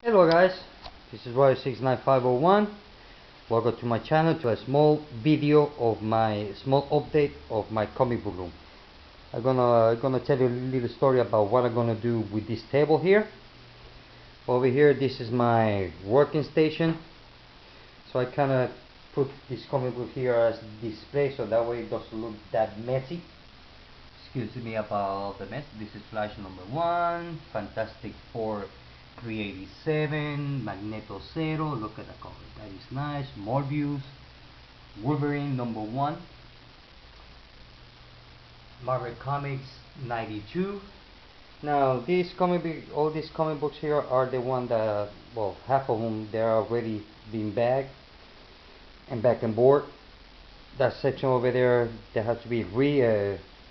Hello guys, this is Roy69501. Welcome to my channel, to a small video of my small update of my comic book room. I'm gonna tell you a little story about what I'm gonna do with this table here. Over here, this is my working station. So I kinda put this comic book here as display so that way it doesn't look that messy. Excuse me about the mess. This is Flash number 1, Fantastic Four 387, Magneto 0, look at the cover, that is nice. Morbius, Wolverine number 1, Marvel Comics 92. Now these all these comic books here are the one that, well, half of them they're already been bagged and back and board. That section over there, that has to be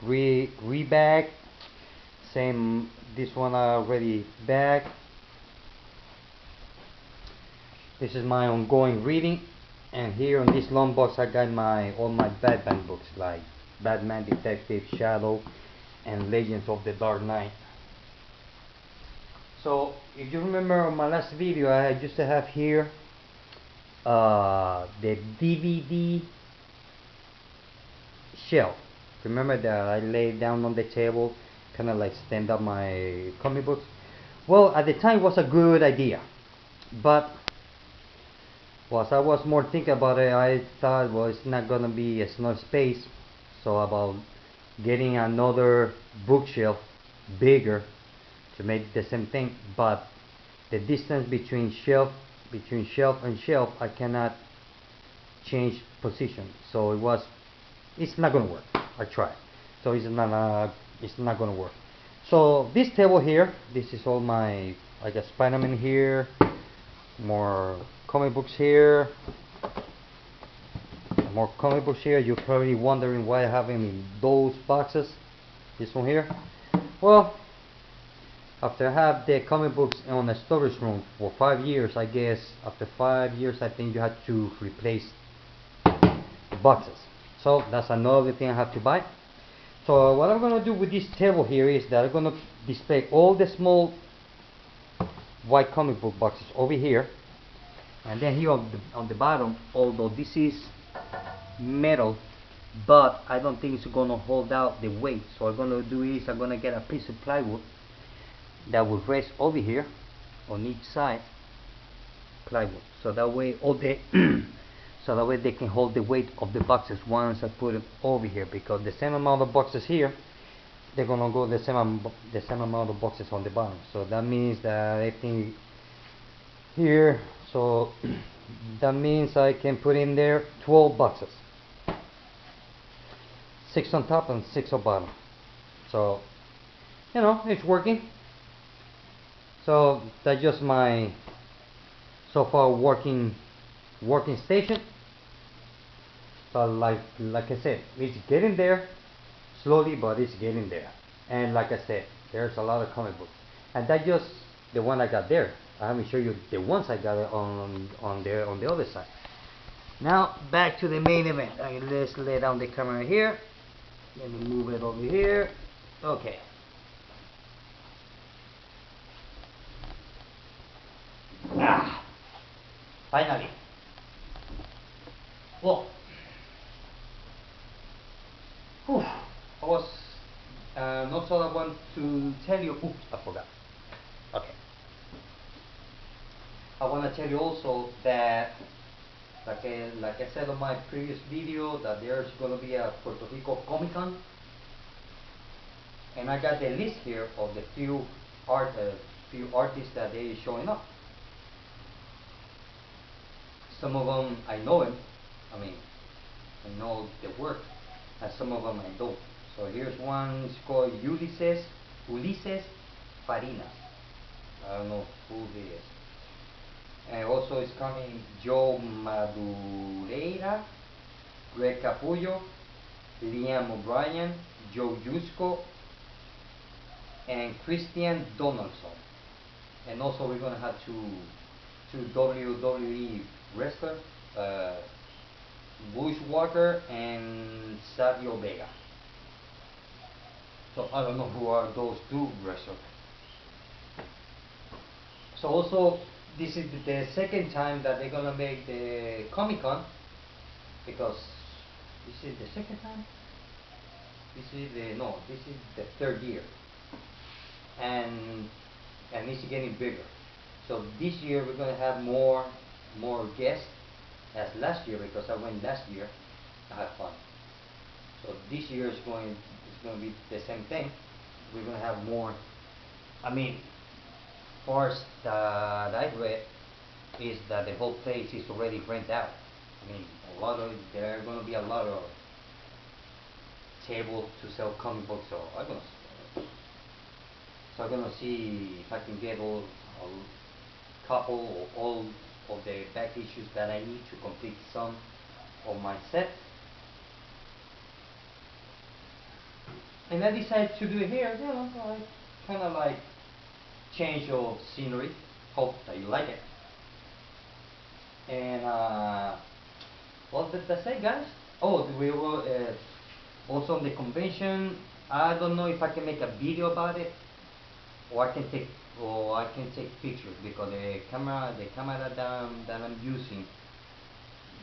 re-bagged. Same, this one already bagged. This is my ongoing reading, and here on this long box I got all my Batman books like Batman Detective, Shadow, and Legends of the Dark Knight. So if you remember on my last video, I used to have here the DVD shelf. Remember that I laid down on the table, kind of like stand up my comic books. Well, at the time it was a good idea, but as I was more thinking about it, I thought, well, it's not gonna be enough space, so about getting another bookshelf bigger to make the same thing, but the distance between shelf and shelf, I cannot change position, so it's not gonna work. I tried, so it's not gonna work. So this table here, this is all my, I got Spider-Man here, more comic books here, more comic books here. You're probably wondering why I have them in those boxes. This one here, well, after I have the comic books on a storage room for 5 years, I guess after 5 years I think you have to replace the boxes, so that's another thing I have to buy. So what I'm gonna do with this table here is that I'm gonna display all the small white comic book boxes over here, and then here on the bottom, although this is metal, but I don't think it's gonna hold out the weight, so what I'm gonna do is I'm gonna get a piece of plywood that will rest over here on each side, plywood, so that way all the so that way they can hold the weight of the boxes once I put it over here, because the same amount of boxes here, they're gonna go the same amount of boxes on the bottom. So that means that I think here, so that means I can put in there 12 boxes, 6 on top and 6 on bottom. So it's working. So that's just my so far working station. But like I said, it's getting there slowly, but it's getting there. And like I said, there's a lot of comic books, and that's just the one I got there. I haven't shown you the ones I got on the other side. Now back to the main event. Let's lay down the camera here. Let me move it over here. Okay. Finally. Well, I was also I want to tell you. Oops, I forgot. Okay. I want to tell you also that, like I said on my previous video, that there's going to be a Puerto Rico Comic Con, and I got the list here of the few artists that they showing up. Some of them I know him. I mean, I know the work, and some of them I don't. So here's one. It's called Ulises Farinas. I don't know who he is. And also it's coming Joe Madureira, Greg Capullo, Liam O'Brien, Joe Yusko, and Christian Donaldson. And also we're gonna have two WWE wrestlers, Bushwalker and Savio Vega. So I don't know who are those two wrestlers. So also this is the second time that they're gonna make the Comic Con, because this is the second time. This is the third year, and it's getting bigger. So this year we're gonna have more guests as last year, because I went last year. I had fun. So this year is going to be the same thing. We're gonna have more. I mean, first that I read is that the whole place is already rented out. I mean, there are gonna be a lot of tables to sell comic books. So I'm gonna see if I can get a couple or all of the back issues that I need to complete some of my set. And I decided to do it here, I kind of like change of scenery. Hope that you like it. And what did I say, guys? Oh, we will also on the convention. I don't know if I can make a video about it, or I can take pictures, because the camera that I'm using,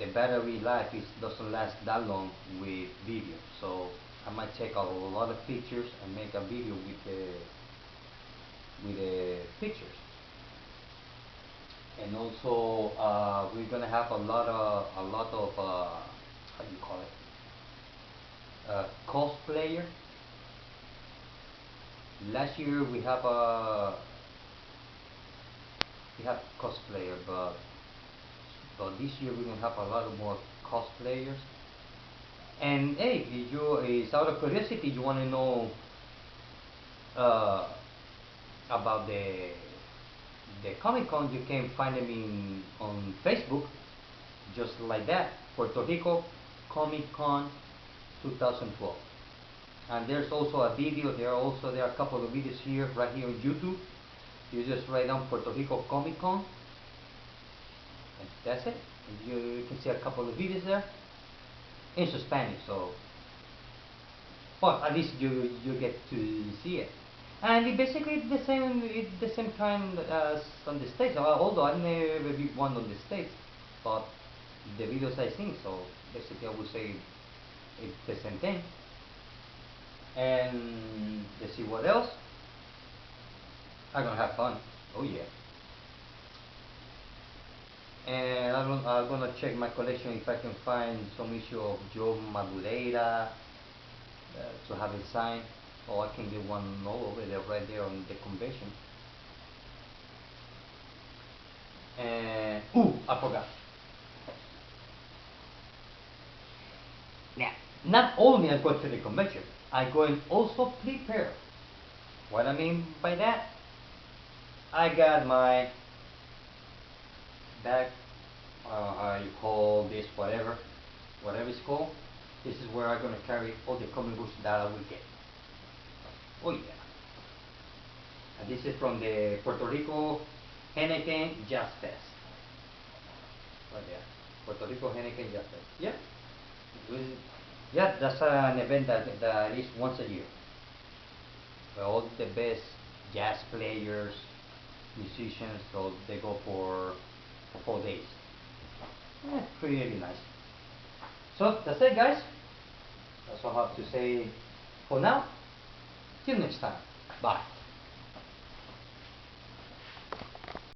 the battery life doesn't last that long with video. So I might take a lot of pictures and make a video with the pictures. And also we're gonna have a lot of how do you call it, cosplayer. Last year we have cosplayer, but this year we're gonna have a lot of more cosplayers. And hey, it's out of curiosity, you want to know about the Comic Con, you can find them on Facebook, just like that, Puerto Rico Comic Con 2012. And there's also a video. There are a couple of videos here, right here on YouTube. You just write down Puerto Rico Comic Con, and that's it. You can see a couple of videos there in Spanish. So, well, at least you get to see it. And it basically the same time as on the States. Although I've never been one on the States, but the videos I've seen. So basically, I would say it's the same thing. And let's see what else. I'm gonna have fun. Oh yeah. And I'm gonna check my collection if I can find some issue of Joe Madureira to have it signed, or I can get one all over there, right there on the convention. And I forgot. Now, not only I go to the convention, I go and also prepare. What I mean by that, I got my bag, how you call this, whatever it's called. This is where I'm gonna carry all the comic books that I will get. Oh yeah. And this is from the Puerto Rico Henneken Jazz Fest. Right there. Puerto Rico Henneken Jazz Fest. Yeah. Yeah, that's an event that is once a year. Where all the best jazz players, musicians, so they go for 4 days. Pretty nice. So that's it, guys. That's all I have to say for now. Till next time. Bye.